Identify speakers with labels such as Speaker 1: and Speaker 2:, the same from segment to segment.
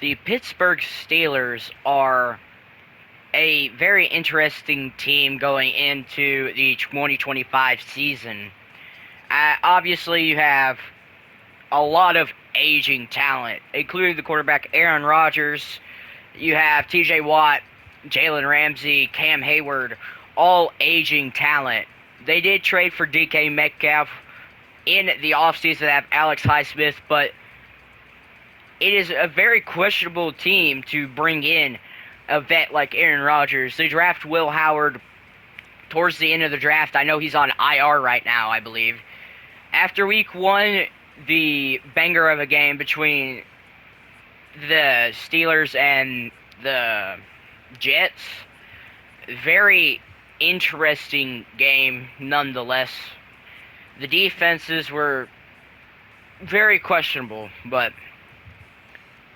Speaker 1: the Pittsburgh Steelers are a very interesting team going into the 2025 season. Obviously, you have a lot of aging talent, including the quarterback Aaron Rodgers. You have TJ Watt, Jalen Ramsey, Cam Hayward, all aging talent. They did trade for DK Metcalf in the offseason to have Alex Highsmith, but it is a very questionable team to bring in a vet like Aaron Rodgers. They draft Will Howard towards the end of the draft. I know he's on IR right now, I believe. After week one, the banger of a game between the Steelers and the Jets, very interesting game nonetheless. The defenses were very questionable, but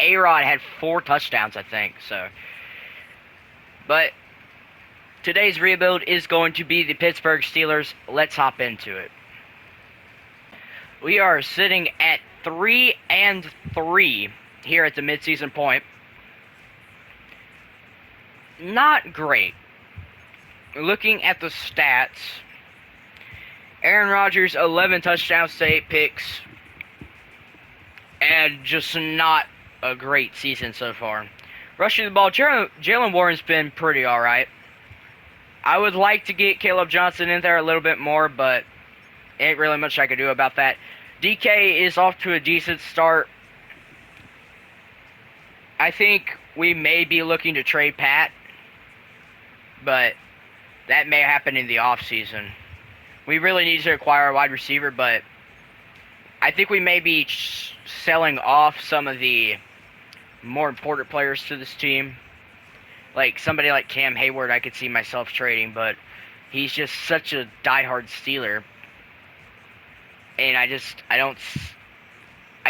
Speaker 1: A-Rod had 4 touchdowns, I think, so. But today's rebuild is going to be the Pittsburgh Steelers. Let's hop into it. We are sitting at 3-3 here at the midseason point. Not great. Looking at the stats, Aaron Rodgers, 11 touchdowns to 8 picks, and just not a great season so far. Rushing the ball, Jalen Warren's been pretty alright. I would like to get Caleb Johnson in there a little bit more, but ain't really much I could do about that. DK is off to a decent start. I think we may be looking to trade Pat, but that may happen in the offseason. We really need to acquire a wide receiver, but I think we may be selling off some of the more important players to this team. Like somebody like Cam Hayward, I could see myself trading, but he's just such a diehard Steeler. And I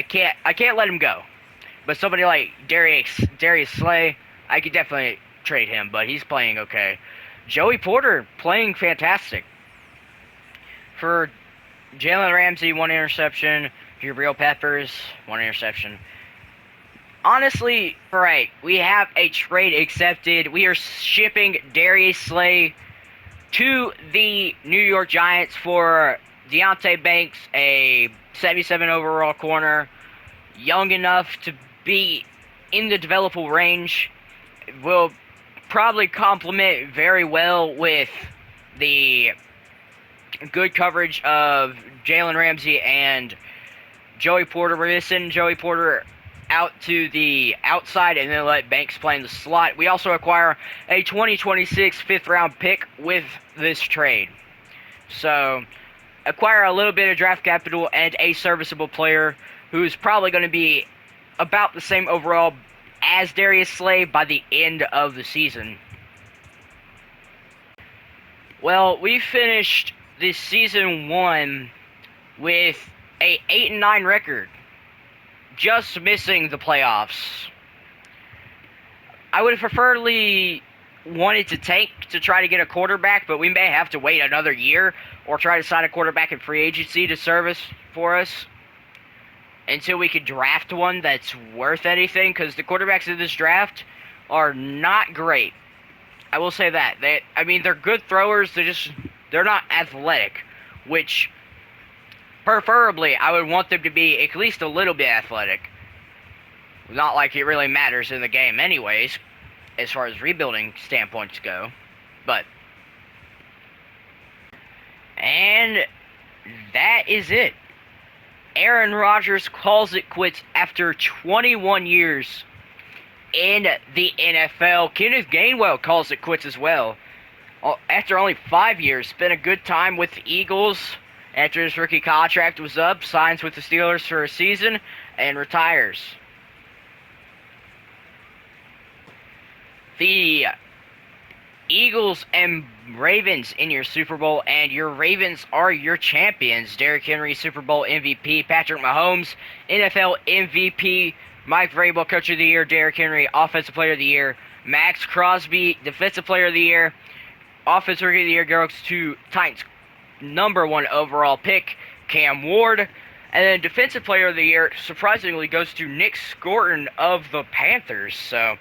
Speaker 1: can't let him go. But somebody like Darius Slay, I could definitely trade him, but he's playing okay. Joey Porter playing fantastic. For Jalen Ramsey, 1 interception. Jabril Peppers, 1 interception. Honestly, right, we have a trade accepted. We are shipping Darius Slay to the New York Giants for Deontay Banks, a 77 overall corner, young enough to be in the developable range, will probably complement very well with the good coverage of Jalen Ramsey and Joey Porter. We're going to send Joey Porter out to the outside and then let Banks play in the slot. We also acquire a 2026 5th-round pick with this trade. So, acquire a little bit of draft capital and a serviceable player who's probably going to be about the same overall as Darius Slay by the end of the season. Well, we finished this season 1 with a 8-9 record, just missing the playoffs. I would have preferably wanted to tank to try to get a quarterback, but we may have to wait another year or try to sign a quarterback in free agency to service for us until we could draft one that's worth anything, because the quarterbacks in this draft are not great. I will say that. They're good throwers, they're not athletic, which preferably I would want them to be at least a little bit athletic. Not like it really matters in the game anyways, as far as rebuilding standpoints go. And that is it. Aaron Rodgers calls it quits after 21 years in the NFL. Kenneth Gainwell calls it quits as well. After only 5 years, spent a good time with the Eagles. After his rookie contract was up, signs with the Steelers for a season, and retires. The Eagles and Ravens in your Super Bowl, and your Ravens are your champions. Derrick Henry, Super Bowl MVP. Patrick Mahomes, NFL MVP. Mike Vrabel, Coach of the Year. Derrick Henry, Offensive Player of the Year. Max Crosby, Defensive Player of the Year. Offensive Rookie of the Year goes to Titans' #1 overall pick, Cam Ward. And then Defensive Player of the Year, surprisingly, goes to Nick Scorton of the Panthers. So,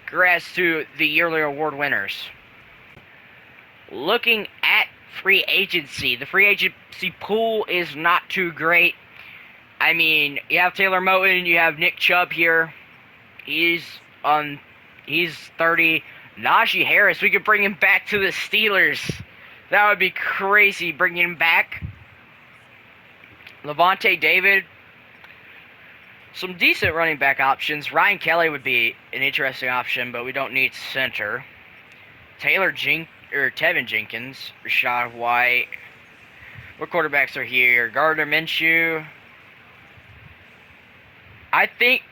Speaker 1: congrats to the yearly award winners. Looking at free agency, the free agency pool is not too great. I mean, you have Taylor Moton, you have Nick Chubb here. He's 30. Najee Harris, we could bring him back to the Steelers. That would be crazy, bringing him back. Levante David. Some decent running back options. Ryan Kelly would be an interesting option, but we don't need center. Tevin Jenkins, Rashad White. What quarterbacks are here? Gardner Minshew. I think,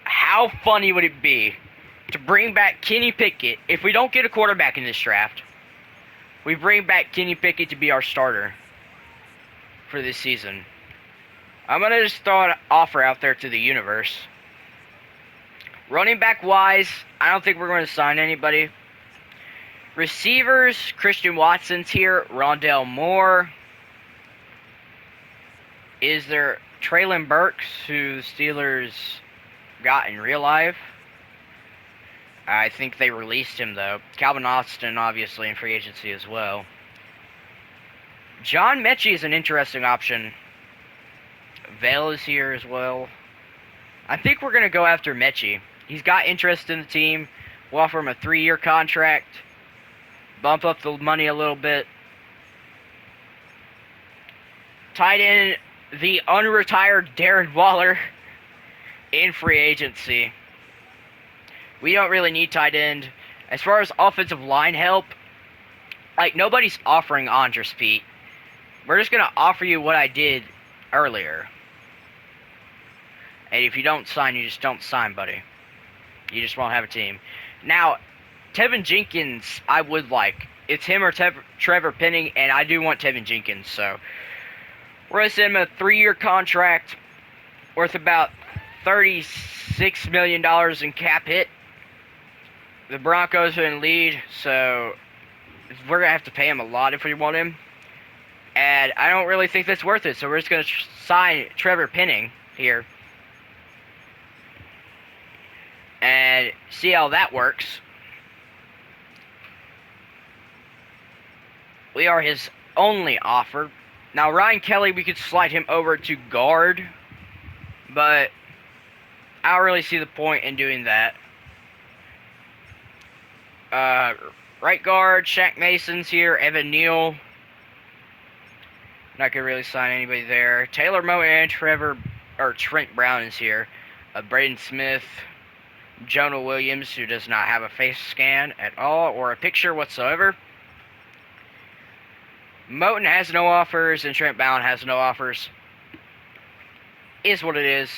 Speaker 1: how funny would it be to bring back Kenny Pickett? If we don't get a quarterback in this draft, we bring back Kenny Pickett to be our starter for this season. I'm going to just throw an offer out there to the universe. Running back wise, I don't think we're going to sign anybody. Receivers, Christian Watson's here. Rondell Moore. Is there Traylon Burks, who the Steelers got in real life? I think they released him, though. Calvin Austin, obviously, in free agency as well. John Mechie is an interesting option. Vale is here as well. I think we're going to go after Mechie. He's got interest in the team. We'll offer him a 3-year contract. Bump up the money a little bit. Tight end, the unretired Darren Waller in free agency. We don't really need tight end. As far as offensive line help, like, nobody's offering Andres Pete. We're just going to offer you what I did earlier. And if you don't sign, you just don't sign, buddy. You just won't have a team. Now, Tevin Jenkins, I would like. It's him or Trevor Penning, and I do want Tevin Jenkins. So, we're going to send him a 3-year contract worth about $36 million in cap hit. The Broncos are in lead, so we're going to have to pay him a lot if we want him. And I don't really think that's worth it, so we're just going to sign Trevor Penning here. And see how that works. We are his only offer. Now, Ryan Kelly, we could slide him over to guard. But I don't really see the point in doing that. Right guard, Shaq Mason's here. Evan Neal. Not gonna really sign anybody there. Taylor Moton and Trent Brown is here. Braden Smith. Jonah Williams, who does not have a face scan at all or a picture whatsoever. Moton has no offers and Trent Brown has no offers. Is what it is.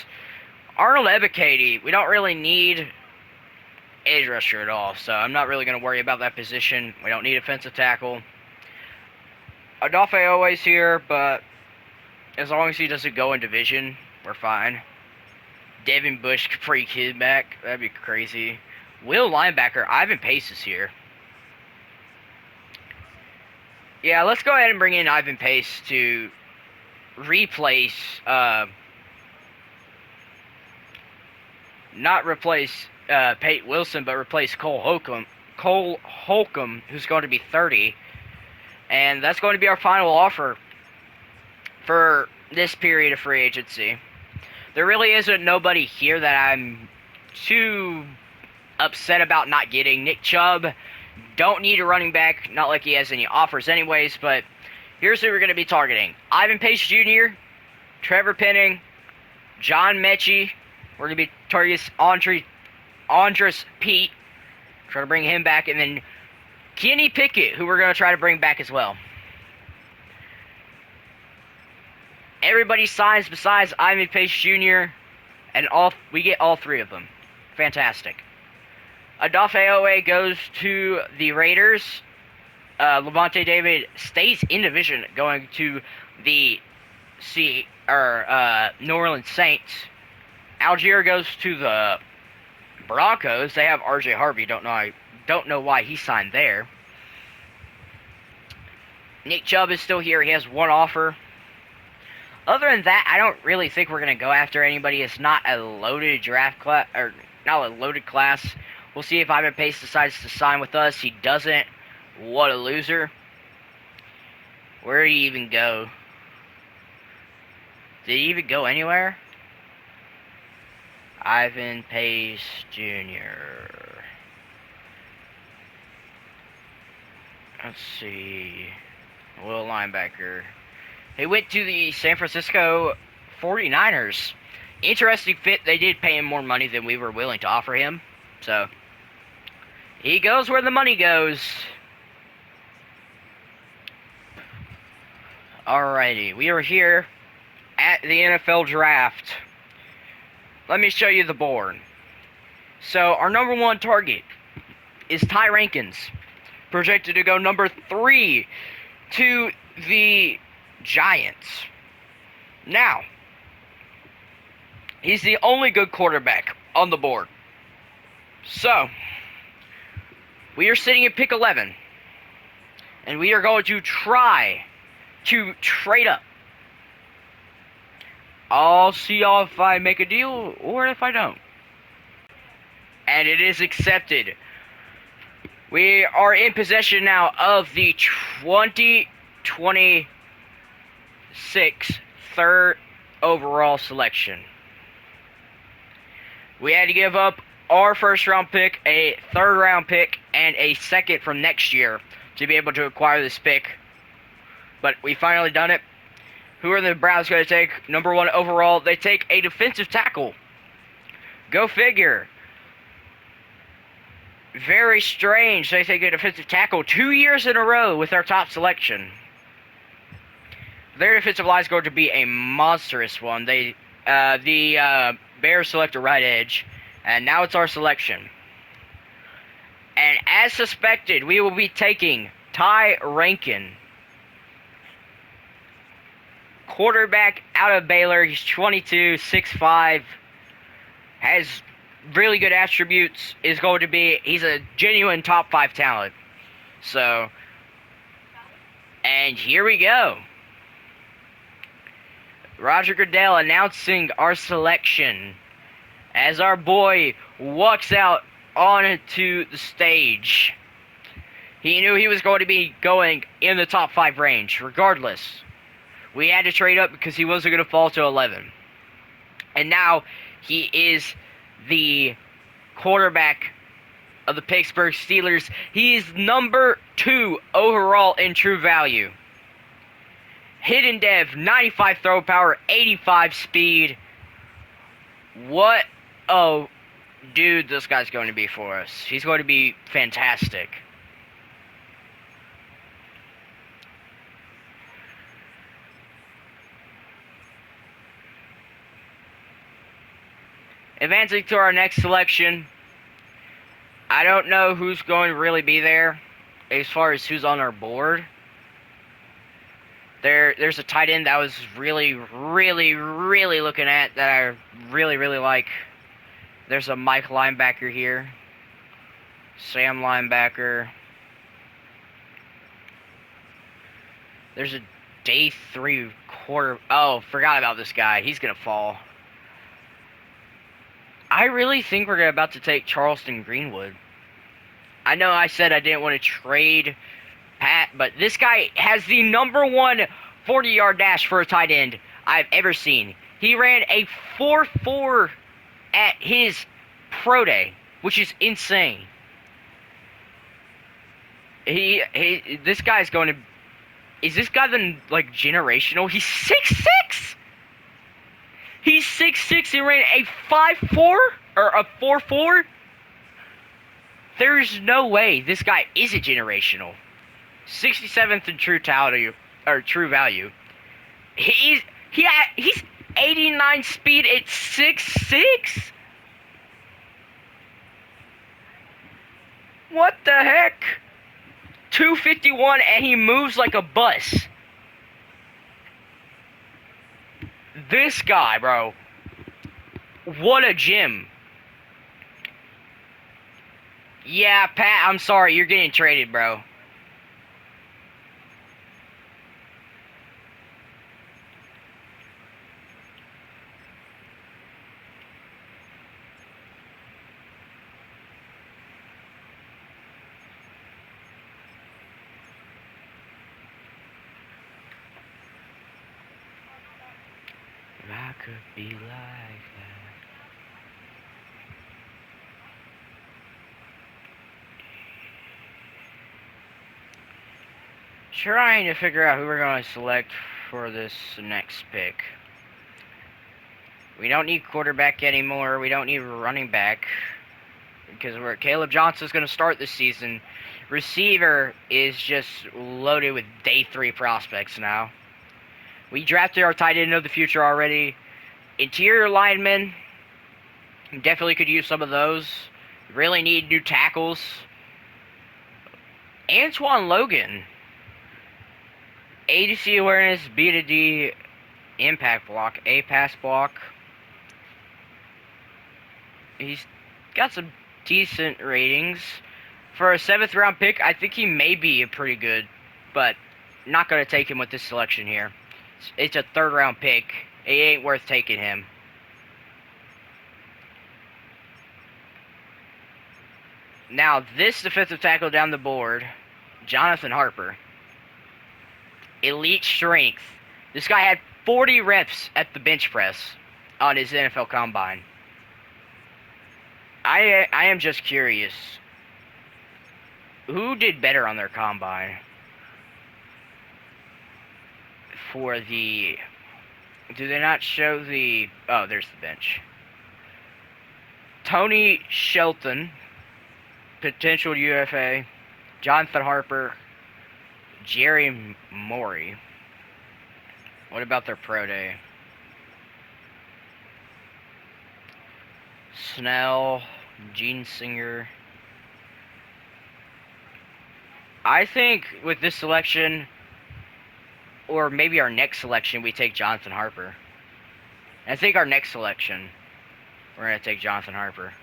Speaker 1: Arnold Ebiketie, we don't really need edge rusher at all, so I'm not really going to worry about that position. We don't need offensive tackle. Odafe Oweh's here, but as long as he doesn't go in division, we're fine. Devin Bush could bring him back. That'd be crazy. Will linebacker, Ivan Pace is here. Yeah, let's go ahead and bring in Ivan Pace to replace, not replace Peyton Wilson, but replace Cole Holcomb, who's going to be 30. And that's going to be our final offer for this period of free agency. There really isn't nobody here that I'm too upset about not getting. Nick Chubb, don't need a running back. Not like he has any offers anyways, but here's who we're going to be targeting. Ivan Pace Jr., Trevor Penning, John Mechie. We're going to be targeting Andres Pete. Try to bring him back. And then Kenny Pickett, who we're going to try to bring back as well. Everybody signs besides Ivan Pace Jr. And we get all 3 of them. Fantastic. Odafe Oweh goes to the Raiders. Levante David stays in division, going to the New Orleans Saints. Algier goes to the Broncos. They have R.J. Harvey. Don't know why he signed there. Nick Chubb is still here. He has 1 offer. Other than that, I don't really think we're gonna go after anybody. It's not a loaded draft class, or not a loaded class. We'll see if Ivan Pace decides to sign with us. He doesn't. What a loser. Where did he even go? Did he even go anywhere? Ivan Pace Jr. Let's see. Will linebacker. He went to the San Francisco 49ers. Interesting fit. They did pay him more money than we were willing to offer him. So, he goes where the money goes. Alrighty, we are here at the NFL Draft. Let me show you the board. So, our number 1 target is Ty Rankins, projected to go number 3 to the Giants. Now, he's the only good quarterback on the board. So, we are sitting at pick 11, and we are going to try to trade up. I'll see y'all if I make a deal or if I don't. And it is accepted. We are in possession now of the 2026 third overall selection. We had to give up our first round pick, a third round pick, and a second from next year to be able to acquire this pick. But we finally done it. Who are the Browns going to take? Number 1 overall, they take a defensive tackle. Go figure. Very strange. They take a defensive tackle 2 years in a row with our top selection. Their defensive line is going to be a monstrous one. The Bears select a right edge, and now it's our selection. And as suspected, we will be taking Ty Rankin, quarterback out of Baylor. He's 22, 6'5", has really good attributes. He's a genuine top 5 talent. So, and here we go. Roger Goodell announcing our selection as our boy walks out onto the stage. He knew he was going to be going in the top 5 range, regardless. We had to trade up because he wasn't going to fall to 11. And now he is the quarterback of the Pittsburgh Steelers. He is number 2 overall in true value. Hidden dev, 95 throw power, 85 speed. What a dude this guy's going to be for us. He's going to be fantastic. Advancing to our next selection. I don't know who's going to really be there as far as who's on our board. There's a tight end that I was really looking at that I really like. There's a Mike linebacker here. Sam linebacker. There's a day 3 quarter. Oh, forgot about this guy. He's going to fall. I really think we're about to take Charleston Greenwood. I know I said I didn't want to trade Pat, but this guy has the number 1 40-yard dash for a tight end I've ever seen. He ran a 4.4 at his pro day, which is insane. This guy's going to... Is this guy then, like, generational? He's 6'6"! He's 6'6" and ran a 5.4 or a 4.4. There's no way this guy isn't generational. 67th in true value or true value. He's 89 speed at 6'6". What the heck? 251 and he moves like a bus. This guy, bro. What a gem. Yeah, Pat, I'm sorry. You're getting traded, bro. could be like that. Trying to figure out who we're going to select for this next pick. We don't need quarterback anymore. We don't need running back. Because Caleb Johnson's going to start this season. Receiver is just loaded with day 3 prospects now. We drafted our tight end of the future already. Interior linemen, definitely could use some of those. Really need new tackles. Antoine Logan, A to C awareness, B to D impact block, A pass block. He's got some decent ratings. For a 7th round pick, I think he may be a pretty good, but not going to take him with this selection here. It's a 3rd round pick. It ain't worth taking him. Now, this defensive tackle down the board, Jonathan Harper. Elite strength. This guy had 40 reps at the bench press on his NFL Combine. I am just curious. Who did better on their Combine? For the... Do they not show the... Oh, there's the bench. Tony Shelton, potential UFA. Jonathan Harper. Jerry Morey. What about their pro day? Snell, Gene Singer. I think with this selection, or maybe our next selection, we take Jonathan Harper. I think our next selection, we're going to take Jonathan Harper.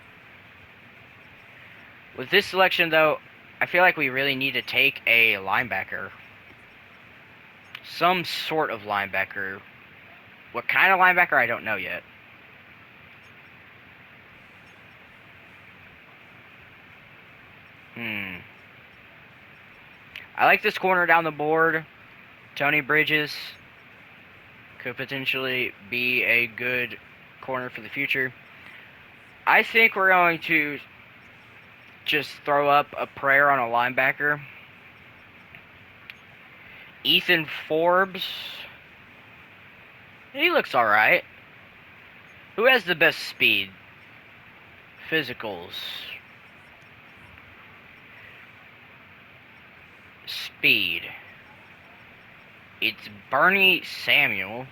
Speaker 1: With this selection, though, I feel like we really need to take a linebacker. Some sort of linebacker. What kind of linebacker, I don't know yet. I like this corner down the board. Tony Bridges could potentially be a good corner for the future. I think we're going to just throw up a prayer on a linebacker. Ethan Forbes. He looks alright. Who has the best speed? Physicals. Speed. It's Bernie Samuel.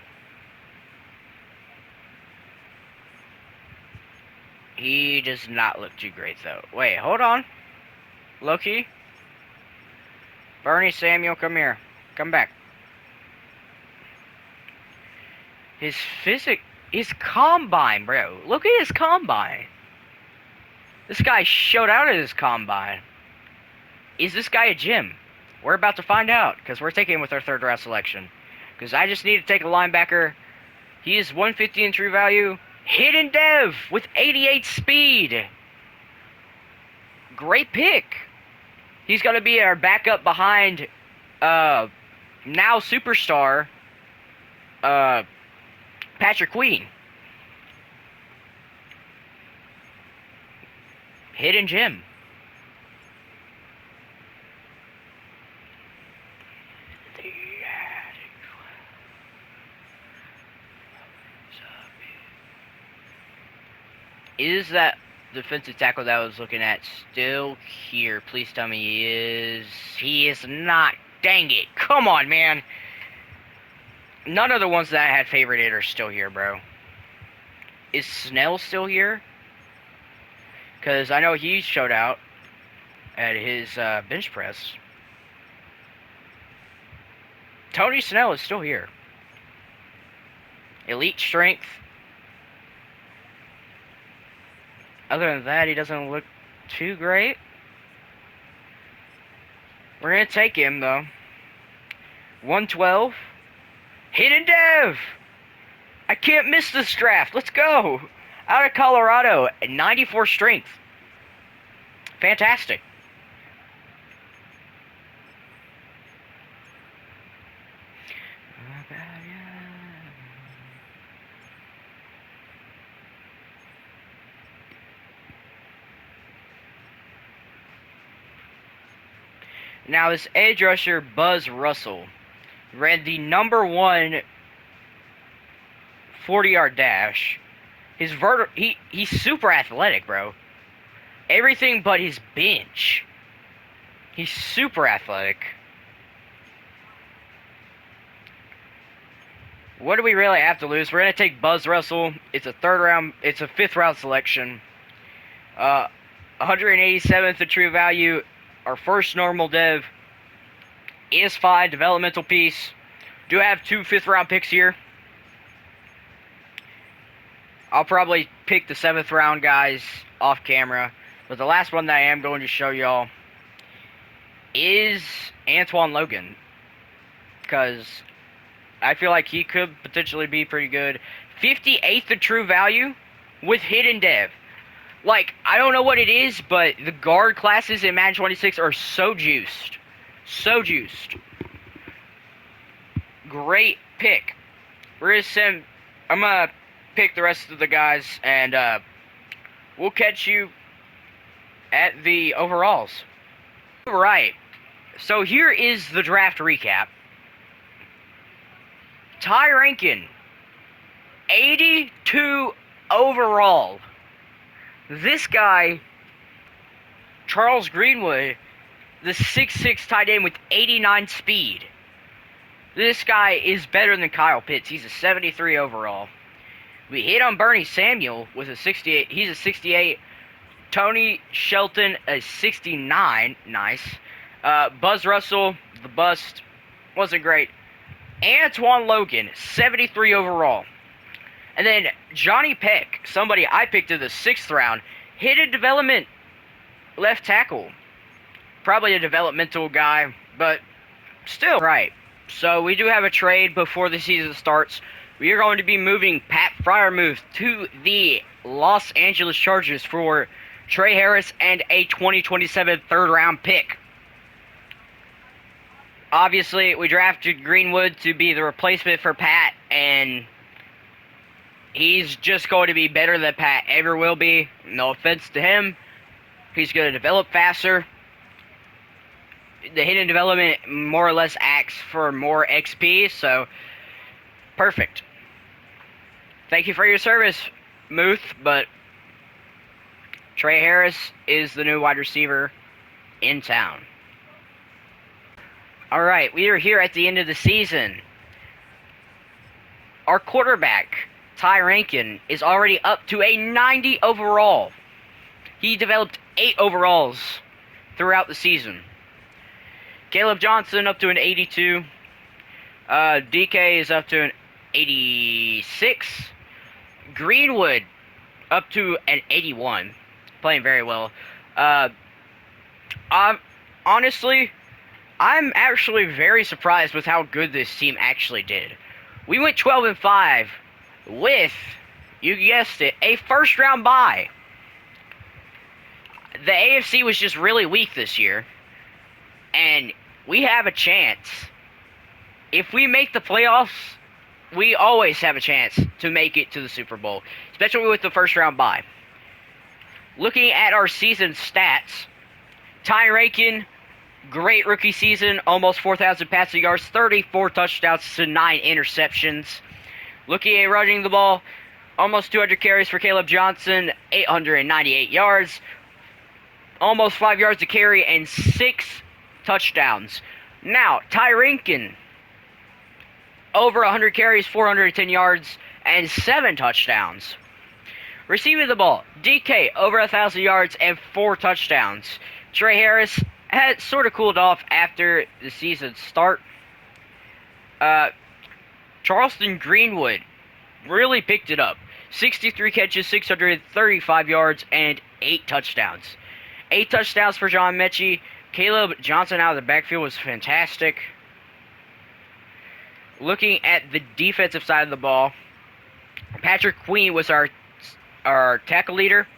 Speaker 1: He does not look too great, though. Wait, hold on. Loki? Bernie Samuel, come here. Come back. His combine, bro. Look at his combine. This guy showed out at his combine. Is this guy a gym? We're about to find out, because we're taking him with our 3rd round selection. Because I just need to take a linebacker. He is 150 in true value. Hidden Dev with 88 speed. Great pick. He's going to be our backup behind now superstar Patrick Queen. Hidden gem. Is that defensive tackle that I was looking at still here? Please tell me he is. He is not. Dang it. Come on, man. None of the ones that I had favorited are still here, bro. Is Snell still here? Because I know he showed out at his bench press. Tony Snell is still here. Elite strength. Other than that, he doesn't look too great. We're going to take him, though. 112. Hidden Dev! I can't miss this draft. Let's go. Out of Colorado. 94 strength. Fantastic. Now, his edge rusher, Buzz Russell, ran the number one 40-yard dash. He's super athletic, bro. Everything but his bench. He's super athletic. What do we really have to lose? We're gonna take Buzz Russell. It's a fifth round selection. 187th the true value. Our first normal dev is fine. Developmental piece. Do have 2 fifth round picks here. I'll probably pick the 7th round guys off camera. But the last one that I am going to show y'all is Antoine Logan. Because I feel like he could potentially be pretty good. 58th the true value with hidden dev. Like, I don't know what it is, but the guard classes in Madden 26 are so juiced. So juiced. Great pick. I'm gonna pick the rest of the guys, and we'll catch you at the overalls. Alright, so here is the draft recap. Ty Rankin, 82 overall. This guy, Charles Greenwood, the 6'6" tight end with 89 speed. This guy is better than Kyle Pitts. He's a 73 overall. We hit on Bernie Samuel with a 68. He's a 68. Tony Shelton, a 69. Nice. Buzz Russell, the bust, wasn't great. Antoine Logan, 73 overall. And then Johnny Peck, somebody I picked in the 6th round, hidden development left tackle. Probably a developmental guy, but still. Right. So we do have a trade before the season starts. We are going to be moving Pat Freiermuth to the Los Angeles Chargers for Trey Harris and a 2027 third round pick. Obviously, we drafted Greenwood to be the replacement for Pat, and he's just going to be better than Pat ever will be. No offense to him. He's going to develop faster. The hidden development more or less acts for more XP, so perfect. Thank you for your service, Muth, but Trey Harris is the new wide receiver in town. Alright, we are here at the end of the season. Our quarterback, Ty Rankin, is already up to a 90 overall. He developed 8 overalls throughout the season. Caleb Johnson up to an 82. DK is up to an 86. Greenwood up to an 81. Playing very well. Honestly, I'm actually very surprised with how good this team actually did. We went 12-5 with, you guessed it, a first round bye. The AFC was just really weak this year. And we have a chance. If we make the playoffs, we always have a chance to make it to the Super Bowl, especially with the first round bye. Looking at our season stats, Ty Rankin, great rookie season, almost 4,000 passing yards, 34 touchdowns to 9 interceptions. Looking at running the ball, almost 200 carries for Caleb Johnson, 898 yards, almost 5 yards to carry, and 6 touchdowns. Now, Ty Rankin, over 100 carries, 410 yards, and 7 touchdowns. Receiving the ball, DK, over 1,000 yards and 4 touchdowns. Trey Harris had sort of cooled off after the season start. Charleston Greenwood really picked it up. 63 catches, 635 yards, and 8 touchdowns. 8 touchdowns for John Mechie. Caleb Johnson out of the backfield was fantastic. Looking at the defensive side of the ball, Patrick Queen was our tackle leader.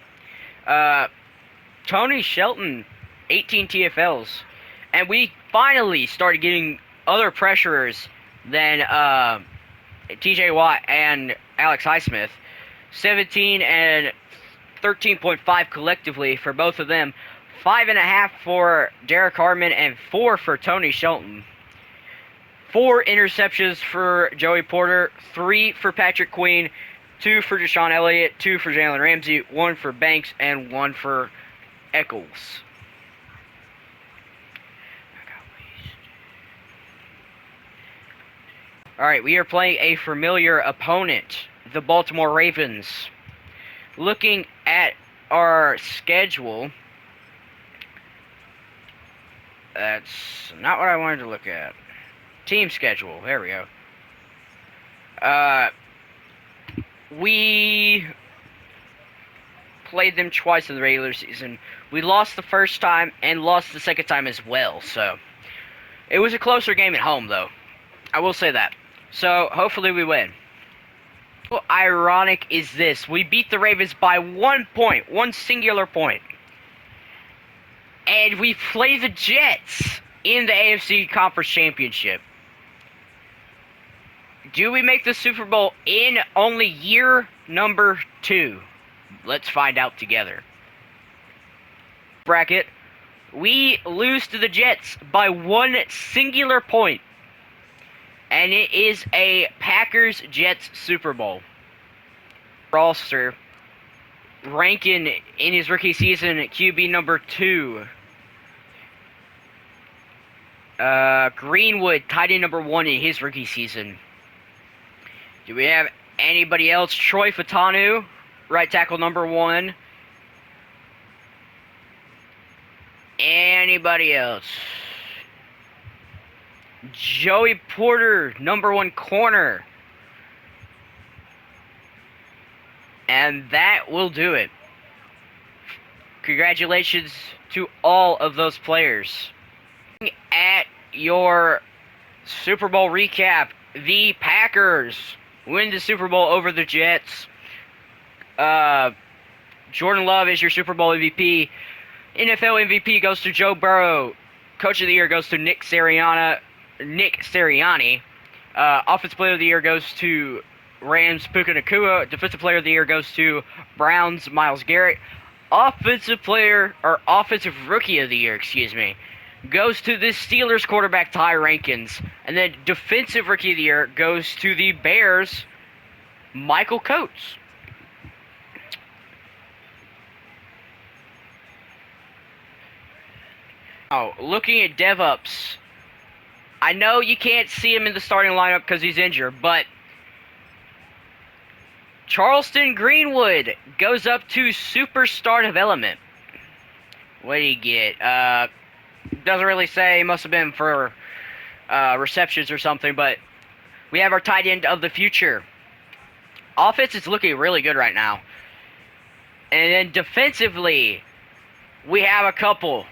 Speaker 1: Tony Shelton, 18 TFLs. And we finally started getting other pressurers than TJ Watt and Alex Highsmith. 17 and 13.5 collectively for both of them. 5.5 for Derek Harmon and 4 for Tony Shelton. 4 interceptions for Joey Porter, 3 for Patrick Queen, 2 for Deshaun Elliott, 2 for Jalen Ramsey, 1 for Banks, and 1 for Eccles. Alright, we are playing a familiar opponent, the Baltimore Ravens. Looking at our schedule, that's not what I wanted to look at. Team schedule, there we go. We played them twice in the regular season. We lost the first time and lost the second time as well, so it was a closer game at home, though. I will say that. So, hopefully we win. How ironic is this? We beat the Ravens by 1 point, 1 singular point. And we play the Jets in the AFC Conference Championship. Do we make the Super Bowl in only year number 2? Let's find out together. Bracket. We lose to the Jets by 1 singular point. And it is a Packers-Jets Super Bowl. Roster. Rankin in his rookie season at QB number 2. Greenwood, tight end number 1 in his rookie season. Do we have anybody else? Troy Fatanu, right tackle number 1. Anybody else? Joey Porter, number 1 corner. And that will do it. Congratulations to all of those players. At your Super Bowl recap, the Packers win the Super Bowl over the Jets. Jordan Love is your Super Bowl MVP. NFL MVP goes to Joe Burrow. Coach of the Year goes to Nick Sirianni. Offensive Player of the Year goes to Rams Puka Nacua. Defensive Player of the Year goes to Browns Myles Garrett. Offensive Rookie of the Year, goes to the Steelers quarterback Ty Rankins. And then Defensive Rookie of the Year goes to the Bears Michael Coates. Oh, looking at DevUps, I know you can't see him in the starting lineup because he's injured, but Charleston Greenwood goes up to Superstar Development. What did he get? Doesn't really say. Must have been for receptions or something, but we have our tight end of the future. Offense is looking really good right now. And then defensively, we have a couple.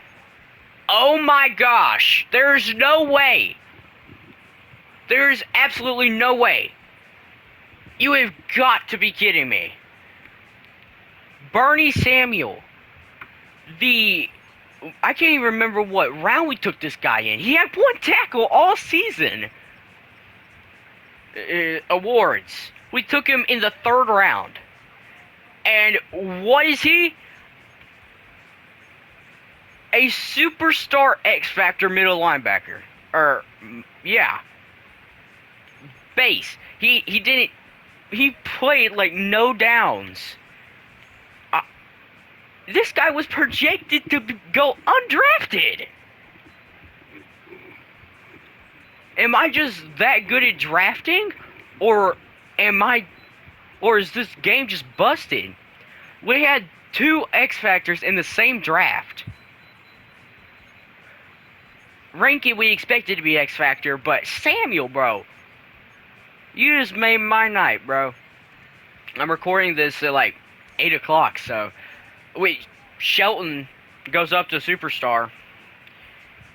Speaker 1: Oh my gosh, there's no way. There's absolutely no way. You have got to be kidding me. Bernie Samuel. I can't even remember what round we took this guy in. He had 1 tackle all season. Awards. We took him in the 3rd round. And what is he? A superstar X-Factor middle linebacker. Yeah. Base. He played like no downs. This guy was projected to go undrafted. Am I just that good at drafting? Or is this game just busted? We had 2 X-Factors in the same draft. Rankin we expected to be X-Factor, but Samuel, bro. You just made my night, bro. I'm recording this at like 8 o'clock, so. Wait, Shelton goes up to Superstar.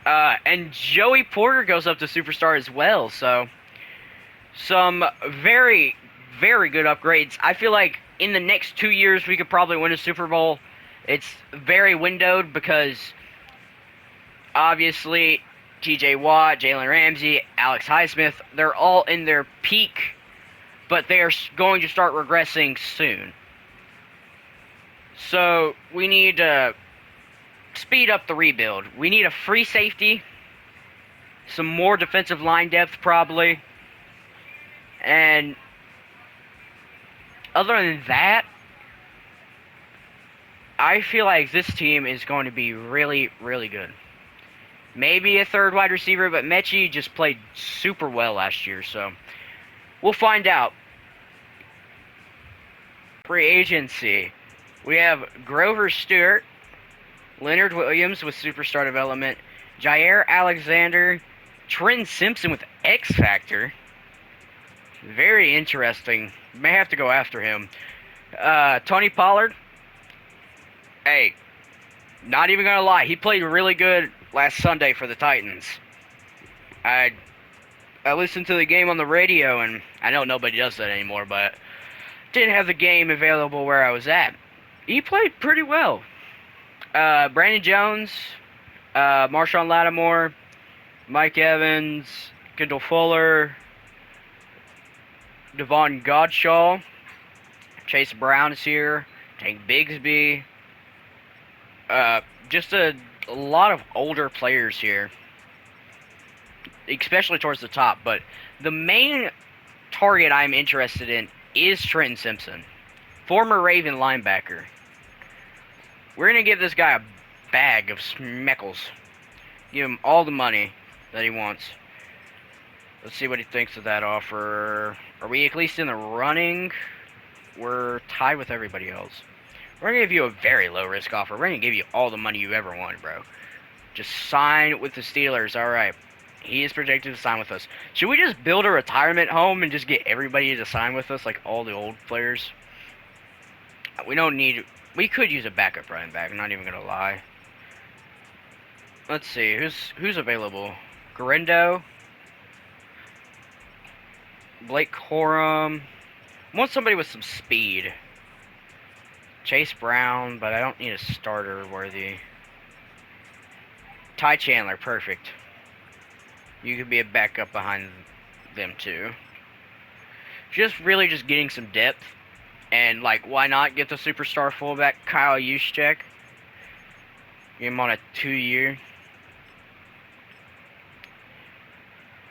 Speaker 1: And Joey Porter goes up to Superstar as well, so. Some very, very good upgrades. I feel like in the next 2 years we could probably win a Super Bowl. It's very windowed because obviously TJ Watt, Jalen Ramsey, Alex Highsmith, they're all in their peak, but they are going to start regressing soon. So we need to speed up the rebuild. We need a free safety, some more defensive line depth probably, and other than that, I feel like this team is going to be really, really good. Maybe a third wide receiver, but Mechie just played super well last year, so we'll find out. Free agency. We have Grover Stewart, Leonard Williams with superstar development, Jair Alexander, Trenton Simpson with X Factor. Very interesting. May have to go after him. Tony Pollard. Hey, not even gonna lie, he played really good last Sunday for the Titans. I listened to the game on the radio, and I know nobody does that anymore, but didn't have the game available where I was at. He played pretty well. Brandon Jones, Marshawn Lattimore, Mike Evans, Kendall Fuller, Devon Godshaw, Chase Brown is here, Tank Bigsby. Just a lot of older players here, especially towards the top. But the main target I'm interested in is Trenton Simpson, former Raven linebacker. We're going to give this guy a bag of smeckles. Give him all the money that he wants. Let's see what he thinks of that offer. Are we at least in the running? We're tied with everybody else. We're going to give you a very low-risk offer. We're going to give you all the money you ever wanted, bro. Just sign with the Steelers. All right. He is projected to sign with us. Should we just build a retirement home and just get everybody to sign with us, like all the old players? We don't need... We could use a backup running back. I'm not even going to lie. Let's see. Who's available? Garindo. Blake Corum. I want somebody with some speed. Chase Brown, but I don't need a starter worthy. Ty Chandler, perfect. You could be a backup behind them too. Just getting some depth. And, like, why not get the superstar fullback Kyle Juszczyk? Get him on a 2-year.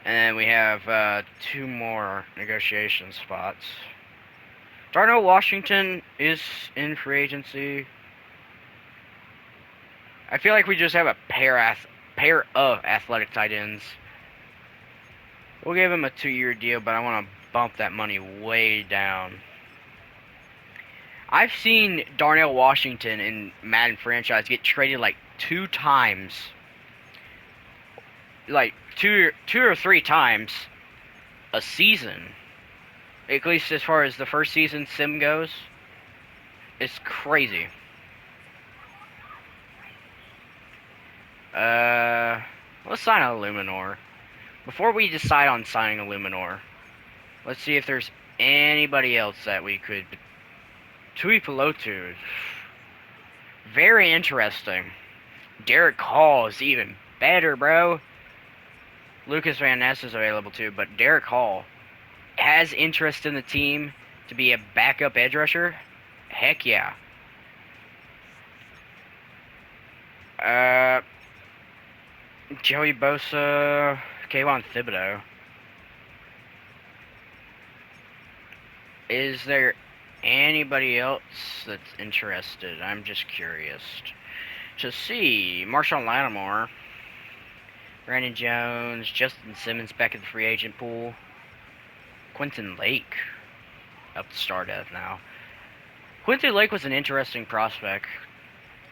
Speaker 1: And then we have 2 more negotiation spots. Darnell Washington is in free agency. I feel like we just have a pair of athletic tight ends. We'll give him a 2-year deal, but I want to bump that money way down. I've seen Darnell Washington in Madden franchise get traded like 2 times. Like two or 3 times a season. At least as far as the first season sim goes. It's crazy. Let's sign a Luminor. Before we decide on signing a Luminor, let's see if there's anybody else that we could... Tui Pelotu. Very interesting. Derek Hall is even better, bro. Lucas Van Ness is available too, but Derek Hall has interest in the team to be a backup edge rusher. Heck yeah. Joey Bosa, Kayvon Thibodeau. Is there anybody else that's interested? I'm just curious to see. Marshawn Lattimore, Brandon Jones, Justin Simmons back in the free agent pool. Quentin Lake up to start as now. Quentin Lake was an interesting prospect,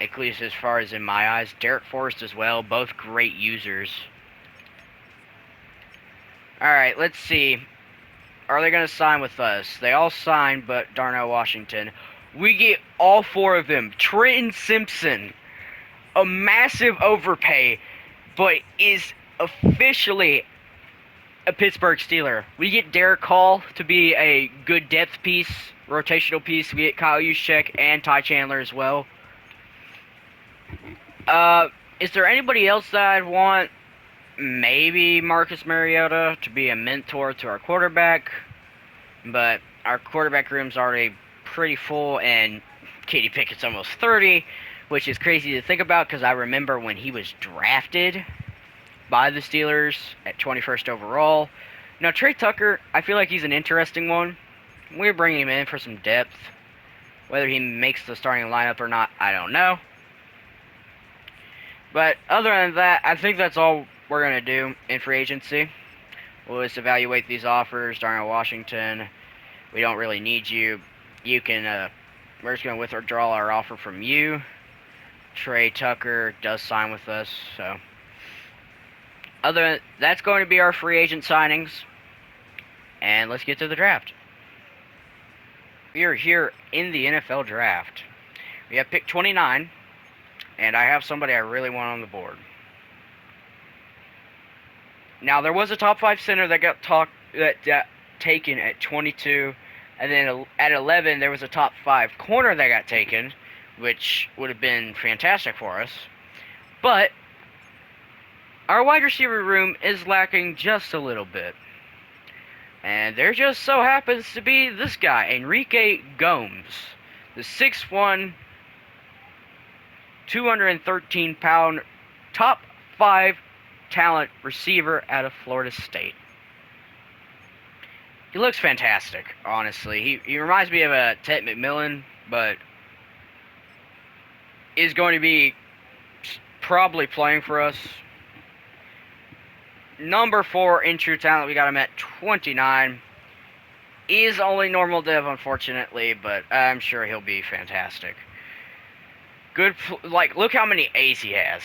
Speaker 1: at least as far as in my eyes. Derek Forrest as well, both great users. Alright, let's see. Are they going to sign with us? They all signed, but Darnell Washington. We get all 4 of them. Trenton Simpson, a massive overpay, but is officially a Pittsburgh Steeler. We get Derek Hall to be a good depth piece, rotational piece. We get Kyle Juszczyk and Ty Chandler as well. Is there anybody else that I'd want? Maybe Marcus Mariota to be a mentor to our quarterback, but our quarterback room's already pretty full, and Katie Pickett's almost 30, which is crazy to think about because I remember when he was drafted by the Steelers at 21st overall. Now, Trey Tucker, I feel like he's an interesting one. We're bringing him in for some depth. Whether he makes the starting lineup or not, I don't know. But other than that, I think that's all we're going to do in free agency. We'll just evaluate these offers. Darnell Washington, we don't really need you. You can, we're just going to withdraw our offer from you. Trey Tucker does sign with us, so. That's going to be our free agent signings. And let's get to the draft. We are here in the NFL draft. We have pick 29, and I have somebody I really want on the board. Now, there was a top 5 center that got taken at 22, and then at 11 there was a top 5 corner that got taken, which would have been fantastic for us. But our wide receiver room is lacking just a little bit. And there just so happens to be this guy, Enrique Gomes, the 6'1", 213-pound, top 5 talent receiver out of Florida State. He looks fantastic, honestly. He reminds me of a Ted McMillan, but is going to be probably playing for us. Number 4 in true talent, we got him at 29. Is only normal dev, unfortunately, but I'm sure he'll be fantastic. Good, look how many A's he has.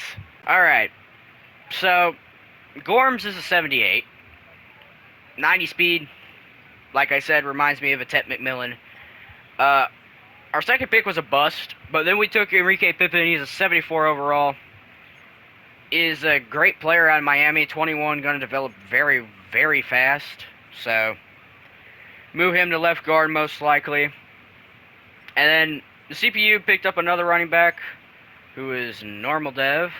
Speaker 1: Alright, so, Gorms is a 78. 90 speed, like I said, reminds me of a Ted McMillan. Our second pick was a bust, but then we took Enrique Pippen, he's a 74 overall. Is a great player out of Miami, 21, going to develop very, very fast. So, move him to left guard most likely. And then the CPU picked up another running back who is normal dev.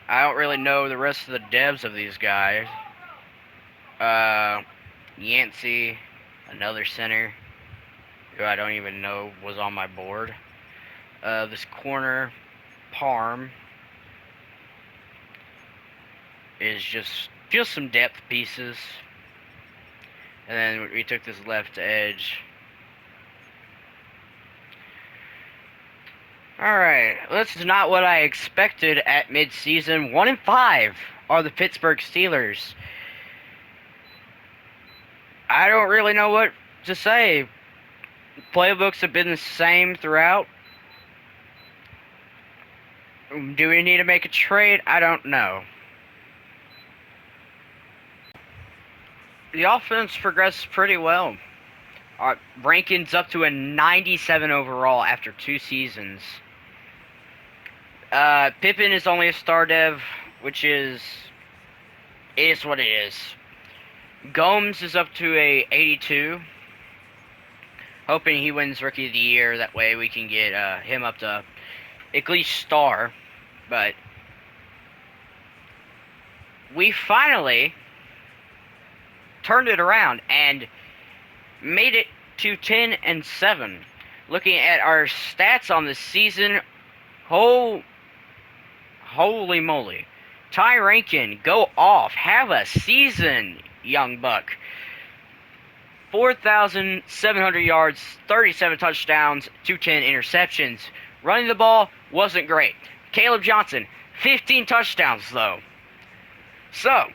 Speaker 1: I don't really know the rest of the devs of these guys. Yancey, another center who I don't even know was on my board. This corner, Parm, is just some depth pieces. And then we took this left edge. Alright, that's not what I expected at mid-season. 1-5 are the Pittsburgh Steelers. I don't really know what to say. Playbooks have been the same throughout. Do we need to make a trade? I don't know. The offense progressed pretty well. Our rankings up to a 97 overall after 2 seasons. Pippen is only a star dev, which is what it is. Gomes is up to a 82. Hoping he wins Rookie of the Year. That way we can get him up to at least star. But we finally turned it around and made it to 10-7. Looking at our stats on the season, holy moly. Ty Rankin, go off. Have a season, young buck. 4,700 yards, 37 touchdowns, 210 interceptions. Running the ball wasn't great. Caleb Johnson, 15 touchdowns, though. So,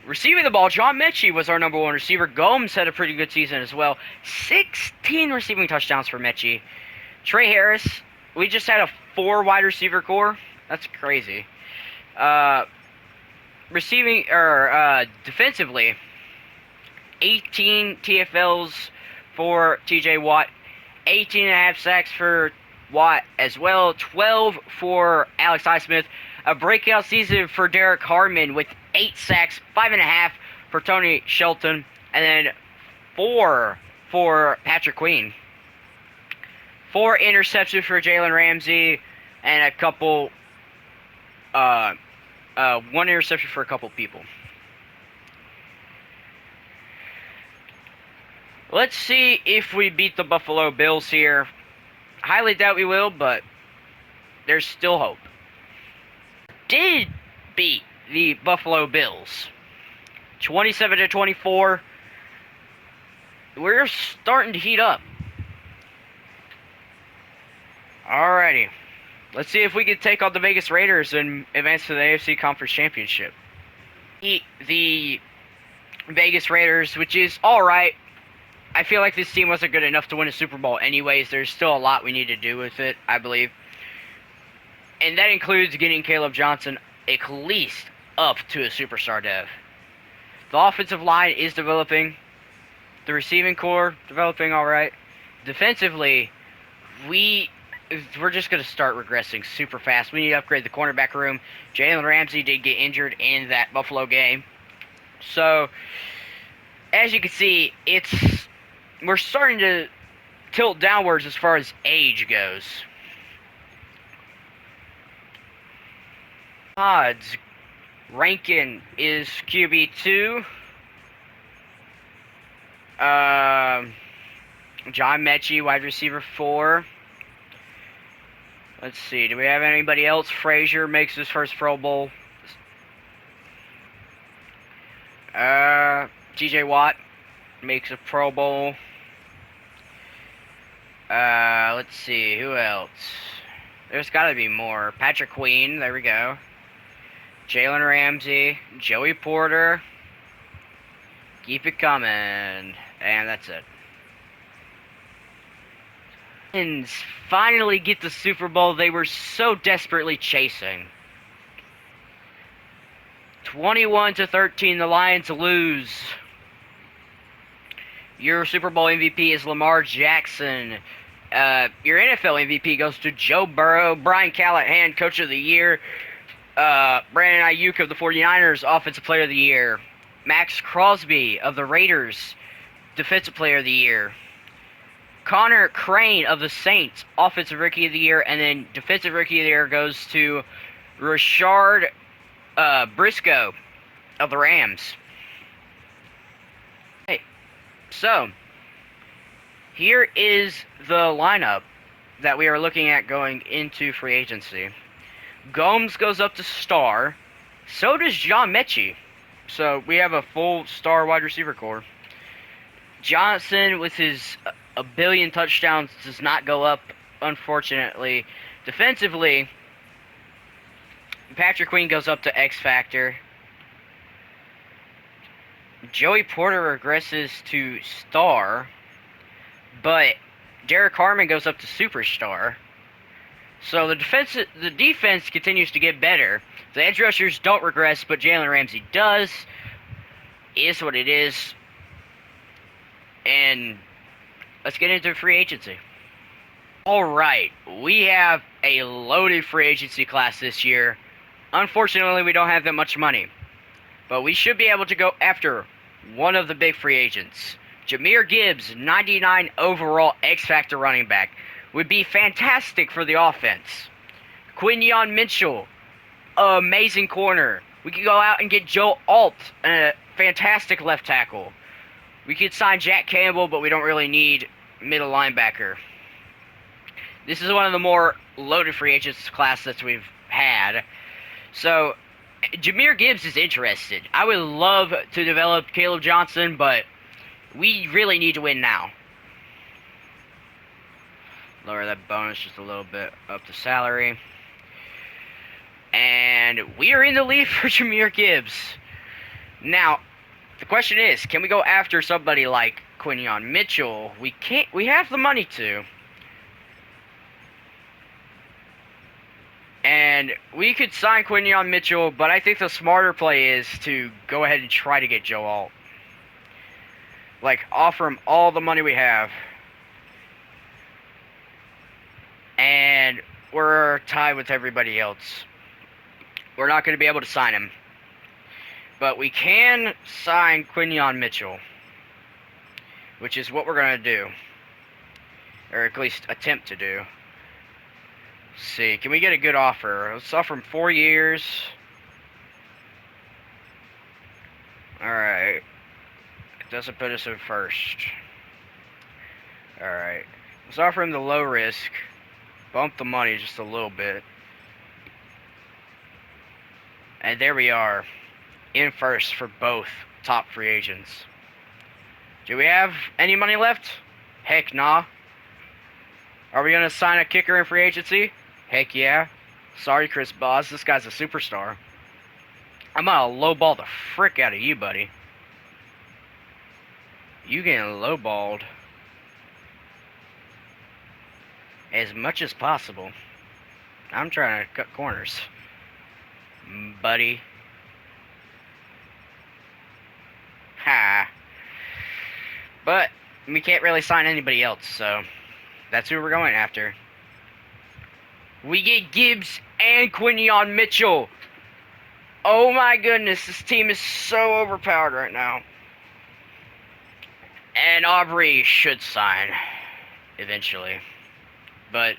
Speaker 1: receiving the ball, John Mechie was our number 1 receiver. Gomes had a pretty good season as well. 16 receiving touchdowns for Mechie. Trey Harris, we just had a 4 wide receiver core. That's crazy. Defensively, 18 TFLs for TJ Watt, 18.5 sacks for Watt as well, 12 for Alex Highsmith, a breakout season for Derek Harmon with 8 sacks, 5.5 for Tony Shelton, and then 4 for Patrick Queen. 4 interceptions for Jalen Ramsey, and a couple, 1 interception for a couple people. Let's see if we beat the Buffalo Bills here. highly doubt we will, but there's still hope. Did beat the Buffalo Bills 27-24. We're starting to heat up. Alrighty. Let's see if we can take on the Vegas Raiders and advance to the AFC Conference Championship. The Vegas Raiders, which is alright. I feel like this team wasn't good enough to win a Super Bowl anyways. There's still a lot we need to do with it, I believe. And that includes getting Caleb Johnson at least up to a superstar dev. The offensive line is developing. The receiving core, developing alright. Defensively, we're just going to start regressing super fast. We need to upgrade the cornerback room. Jalen Ramsey did get injured in that Buffalo game. So, as you can see, we're starting to tilt downwards as far as age goes. Odds. Rankin is QB2. John Mechie, wide receiver 4. Let's see. Do we have anybody else? Frazier makes his first Pro Bowl. TJ Watt makes a Pro Bowl. Let's see. Who else? There's got to be more. Patrick Queen. There we go. Jalen Ramsey. Joey Porter. Keep it coming. And that's it. And finally get the Super Bowl they were so desperately chasing. 21-13, the Lions lose. Your Super Bowl MVP is Lamar Jackson. Your NFL MVP goes to Joe Burrow. Brian Callahan, Coach of the Year. Brandon Ayuk of the 49ers, Offensive Player of the Year. Max Crosby of the Raiders, Defensive Player of the Year. Connor Crane of the Saints, Offensive Rookie of the Year. And then Defensive Rookie of the Year goes to Rashard Briscoe of the Rams. Hey, so here is the lineup that we are looking at going into free agency. Gomes goes up to star. So does John Mechie. So we have a full star wide receiver core. Johnson, with his a billion touchdowns, does not go up, unfortunately. Defensively, Patrick Queen goes up to X Factor. Joey Porter regresses to star. But Derek Harmon goes up to superstar. So the defense continues to get better. The edge rushers don't regress, but Jalen Ramsey does. Is what it is. And let's get into free agency. Alright, we have a loaded free agency class this year. Unfortunately, we don't have that much money. But we should be able to go after one of the big free agents. Jahmyr Gibbs, 99 overall X-Factor running back, would be fantastic for the offense. Quinyon Mitchell, amazing corner. We could go out and get Joe Alt, a fantastic left tackle. We could sign Jack Campbell, but we don't really need middle linebacker. This is one of the more loaded free agents class that we've had. So, Jahmyr Gibbs is interested. I would love to develop Caleb Johnson, but we really need to win now. Lower that bonus just a little bit up the salary. And we are in the lead for Jahmyr Gibbs. Now, the question is, can we go after somebody like Quinyon Mitchell? We can't. We have the money to. And we could sign Quinyon Mitchell, but I think the smarter play is to go ahead and try to get Joe Alt. Like, offer him all the money we have. And we're tied with everybody else. We're not going to be able to sign him. But we can sign Quinyon Mitchell, which is what we're going to do. Or at least attempt to do. Let's see, can we get a good offer? Let's offer him 4 years. Alright. It doesn't put us in first. Alright. Let's offer him the low risk. Bump the money just a little bit. And there we are, in first for both top free agents. Do we have any money left? Heck nah. Are we going to sign a kicker in free agency? Heck yeah. Sorry, Chris Boss, this guy's a superstar. I'm going to lowball the frick out of you, buddy. You getting lowballed as much as possible. I'm trying to cut corners, buddy. Ha. But we can't really sign anybody else, so that's who we're going after. We get Gibbs and Quinion Mitchell. Oh my goodness, this team is so overpowered right now. And Aubrey should sign eventually. But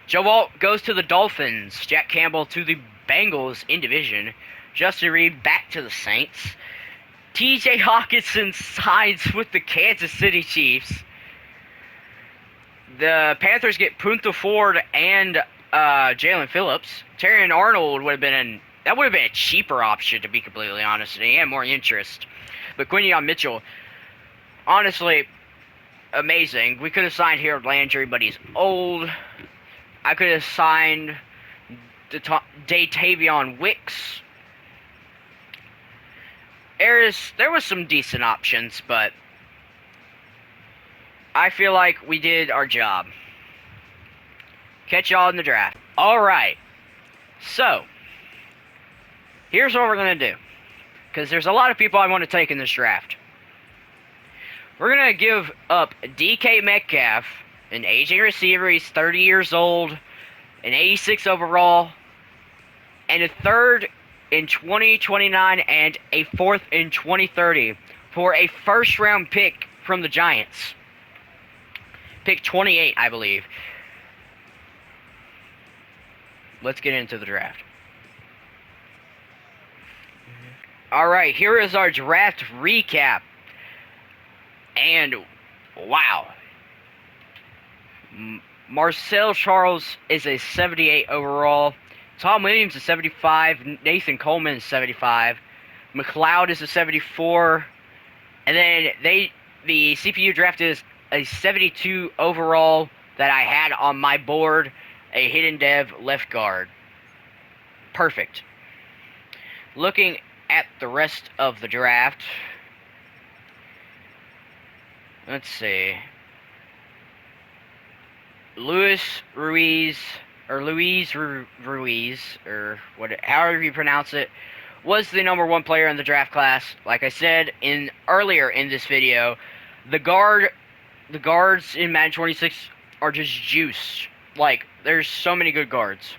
Speaker 1: Joe Alt goes to the Dolphins. Jack Campbell to the Bengals in division. Justin Reed back to the Saints. TJ Hawkinson sides with the Kansas City Chiefs. The Panthers get Punta Ford and Jalen Phillips. Terrion Arnold would have been a cheaper option, to be completely honest, and he had more interest. But Quinion Mitchell, honestly, amazing. We could have signed Harold Landry, but he's old. I could have signed Datavion Wicks. There was some decent options, but I feel like we did our job. Catch y'all in the draft. Alright, so here's what we're going to do, because there's a lot of people I want to take in this draft. We're going to give up DK Metcalf, an aging receiver. He's 30 years old, an 86 overall, and a third in 2029 and a fourth in 2030 for a first-round pick from the Giants. Pick 28, I believe. Let's get into the draft. Alright, here is our draft recap. And, wow. Marcel Charles is a 78 overall. Tom Williams is 75. Nathan Coleman is 75. McLeod is a 74. And then the CPU drafted a 72 overall that I had on my board, a hidden dev left guard. Perfect. Looking at the rest of the draft, let's see. Luis Ruiz, or however you pronounce it, was the #1 player in the draft class. Like I said earlier in this video, the guards in Madden 26 are just juice. Like, there's so many good guards.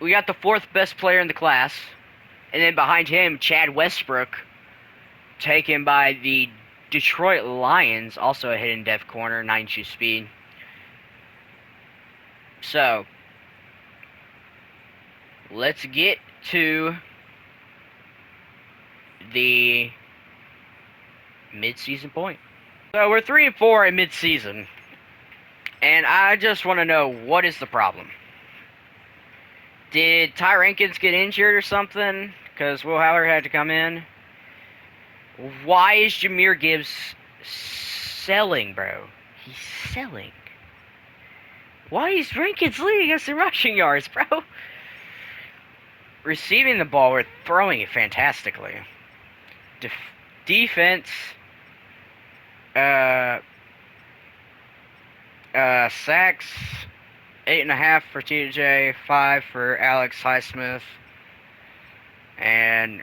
Speaker 1: We got the 4th best player in the class, and then behind him, Chad Westbrook, taken by the Detroit Lions, also a hidden dev corner, 92 speed. So, let's get to the mid-season point. So, we're 3-4 in mid-season, and I just want to know, what is the problem? Did Ty Rankins get injured or something? Because Will Haller had to come in. Why is Jahmyr Gibbs selling, bro? He's selling. Why is Rankins leading us in rushing yards, bro? Receiving the ball, we're throwing it fantastically. Defense, sacks, 8.5 for TJ, 5 for Alex Highsmith, and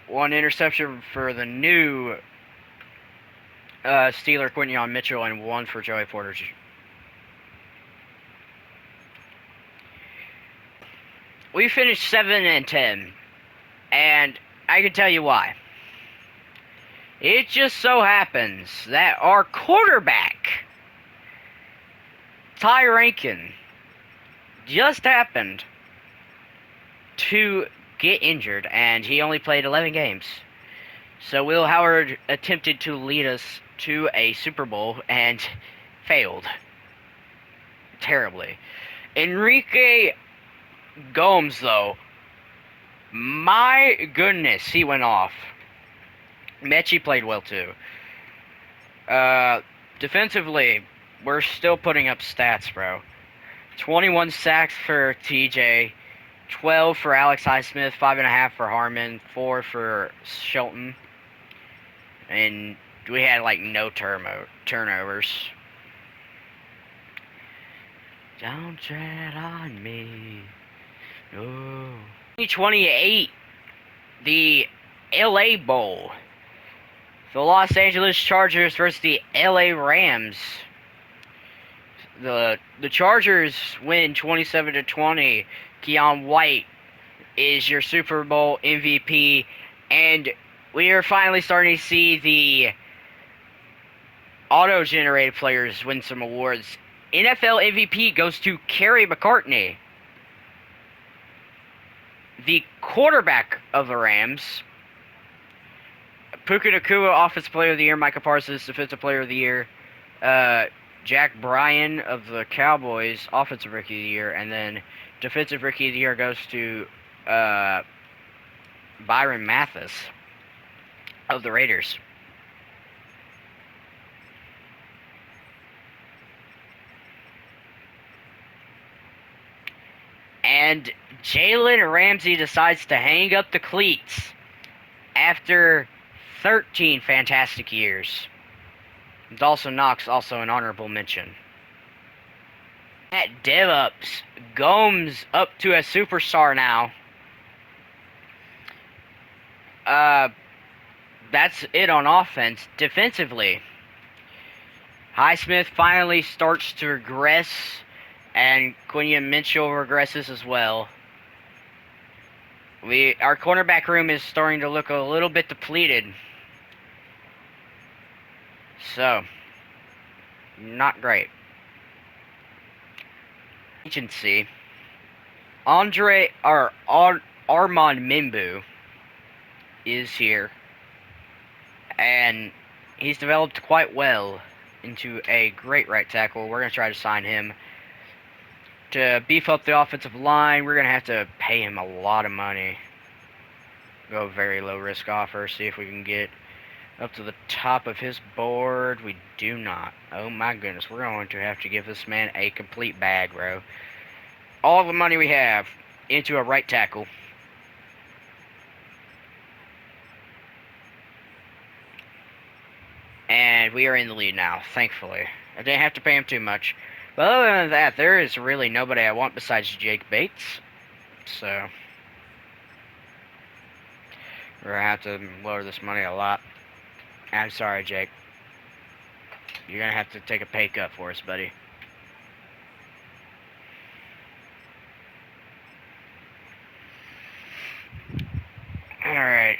Speaker 1: 1 interception for the new Steeler Quinion Mitchell, and 1 for Joey Porter. We finished 7-10, and I can tell you why. It just so happens that our quarterback, Ty Rankin, just happened to get injured, and he only played 11 games. So Will Howard attempted to lead us to a Super Bowl and failed. terribly. Enrique Gomes, though, my goodness, he went off. Mechie played well too. Defensively, we're still putting up stats, bro. 21 sacks for TJ, 12 for Alex Highsmith, 5.5 for Harmon, 4 for Shelton, and we had like no turnovers. Don't tread on me. Oh. 2028, the LA Bowl. The Los Angeles Chargers versus the LA Rams. The Chargers win 27-20. Keon White is your Super Bowl MVP, and we are finally starting to see the auto-generated players win some awards. NFL MVP goes to Kerry McCartney. The quarterback of the Rams, Puka Nacua, Offensive Player of the Year. Micah Parsons, Defensive Player of the Year. Jack Bryan of the Cowboys, Offensive Rookie of the Year. And then Defensive Rookie of the Year goes to Byron Mathis of the Raiders. And Jalen Ramsey decides to hang up the cleats after 13 fantastic years. Dawson Knox, also an honorable mention. At DevUps, Gomes up to a superstar now. That's it on offense. Defensively, Highsmith finally starts to regress, and Quinion Mitchell regresses as well. Our cornerback room is starting to look a little bit depleted. So, not great. Agency. Armand Mimbu is here, and he's developed quite well into a great right tackle. We're going to try to sign him. To beef up the offensive line, we're going to have to pay him a lot of money. Go very low risk offer, see if we can get up to the top of his board. We do not. Oh my goodness, we're going to have to give this man a complete bag, bro. All the money we have into a right tackle. And we are in the lead now, thankfully. I didn't have to pay him too much. But other than that, there is really nobody I want besides Jake Bates. So, we're going to have to lower this money a lot. I'm sorry, Jake. You're going to have to take a pay cut for us, buddy. Alright.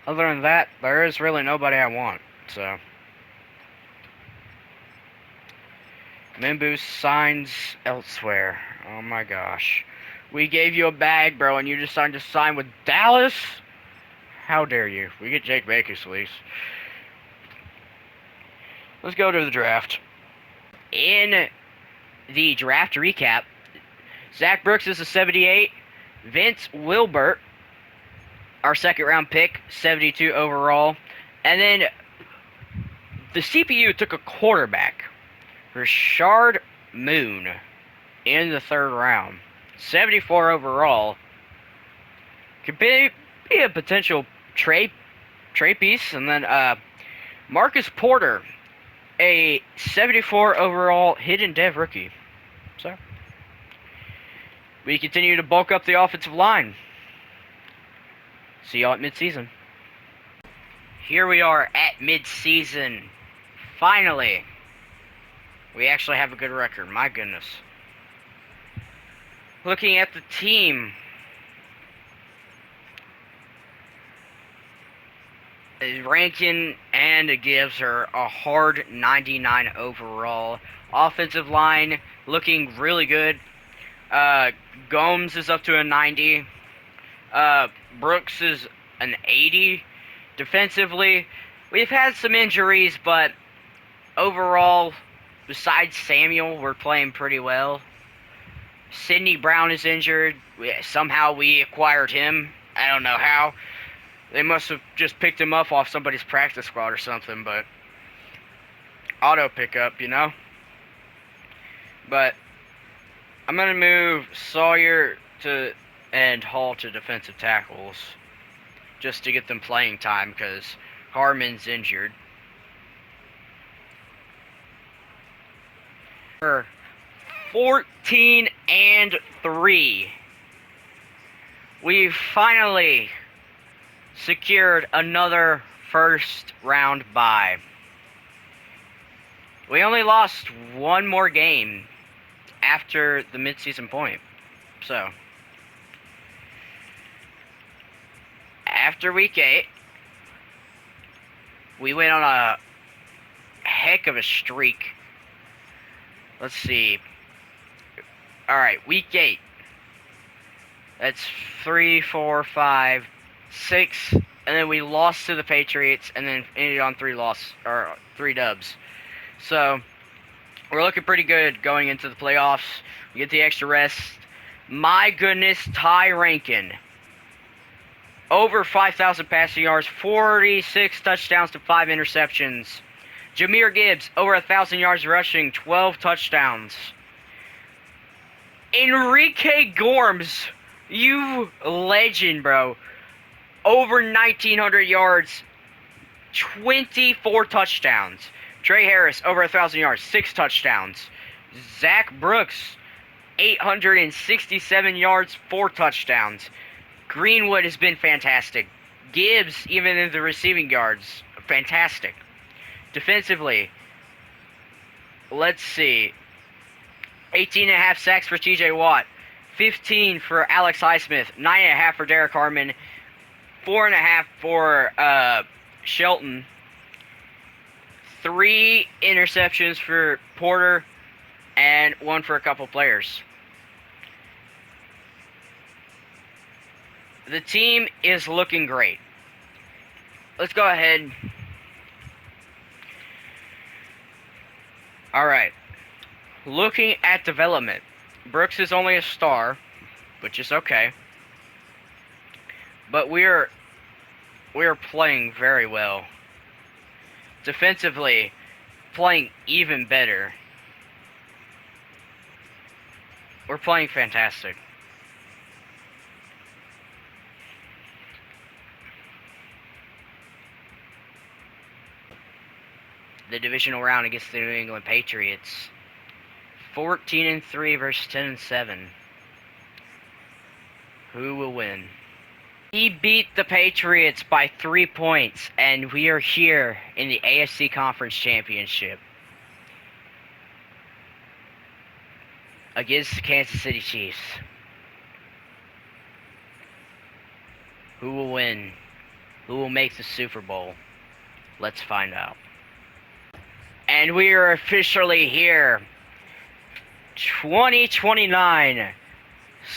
Speaker 1: Other than that, there is really nobody I want, so. Mimbu signs elsewhere. Oh my gosh. We gave you a bag, bro, and you decided to sign with Dallas? How dare you? We get Jake Baker's lease. Let's go to the draft. In the draft recap, Zach Brooks is a 78. Vince Wilbert, our second round pick, 72 overall. And then the CPU took a quarterback, Rashard Moon, in the third round. 74 overall. Could be a potential trade piece. And then Marcus Porter, a 74 overall hidden dev rookie. So we continue to bulk up the offensive line. See y'all at midseason. Here we are at midseason. Finally, we actually have a good record. My goodness. Looking at the team, Rankin and Gibbs her a hard 99 overall. Offensive line looking really good. Gomes is up to a 90. Brooks is an 80. Defensively, we've had some injuries, but overall, besides Samuel, we're playing pretty well. Sidney Brown is injured. Somehow we acquired him. I don't know how. They must have just picked him up off somebody's practice squad or something, but auto pickup, you know? But I'm going to move Sawyer to and Hall to defensive tackles just to get them playing time because Harmon's injured. 14-3. We finally secured another first round bye. We only lost one more game after the midseason point. So, after week 8, we went on a heck of a streak. Let's see. Alright, week 8. That's 3, 4, 5, 6, and then we lost to the Patriots, and then ended on 3 dubs. So, we're looking pretty good going into the playoffs. We get the extra rest. My goodness, Ty Rankin. Over 5,000 passing yards, 46 touchdowns to 5 interceptions. Jahmyr Gibbs, over 1,000 yards rushing, 12 touchdowns. Enrique Gorms, you legend, bro. Over 1,900 yards, 24 touchdowns. Trey Harris, over 1,000 yards, 6 touchdowns. Zach Brooks, 867 yards, 4 touchdowns. Greenwood has been fantastic. Gibbs, even in the receiving yards, fantastic. Defensively, let's see. 18.5 sacks for TJ Watt. 15 for Alex Highsmith. 9.5 for Derek Harmon. 4.5 for Shelton. 3 interceptions for Porter. And 1 for a couple players. The team is looking great. Let's go ahead. Alright. Looking at development. Brooks is only a star, which is okay. But we are playing very well. Defensively, playing even better. We're playing fantastic. The divisional round against the New England Patriots. 14-3 versus 10-7. Who will win? He beat the Patriots by 3 points, and we are here in the AFC Conference Championship against the Kansas City Chiefs. Who will win? Who will make the Super Bowl? Let's find out. And we are officially here. 2029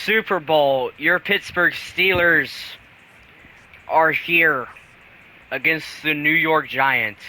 Speaker 1: Super Bowl. Your Pittsburgh Steelers are here against the New York Giants.